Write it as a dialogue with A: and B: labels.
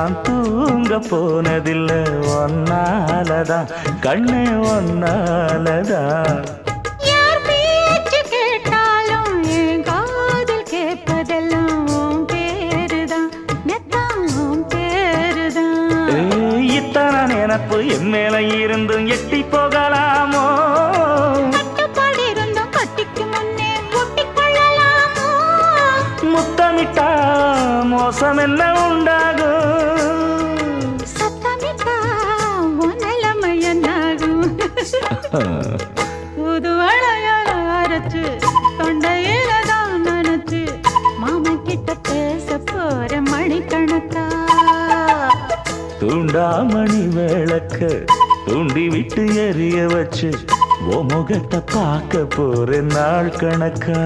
A: நான் தூங்க போனதில்லை ஒன்னாலதான் கண்ணே ஒன்னாலதான்.
B: யார் பேச்சு கேட்டாலும் என் காதில் கேட்பதெல்லாம் உன் பேருதான் நெத்தான் உன் பேருதான்.
A: இத்தனை நினப்பு என் மேல இருந்தும் எட்டி போகலாமோ?
B: கட்டுப்பாடு இருந்தும் கட்டிக்கு முன்னே ஒட்டிக்கொள்ளலாமோ?
A: முத்தமிட்டா மோசம் என்ன உண்டாகும்?
B: சத்தமிட்டா உன் நிலைமை என்னாகும்? புது அழையால அரைச்சு தொண்டையில தான் நினைச்சு மாமன் கிட்ட பேச போற மணிக்கணக்கா.
A: தூண்டாமணி விளக்க தூண்டி விட்டு எரிய வச்சு ஓ முகத்தை பார்க்க போற நாள் கணக்கா.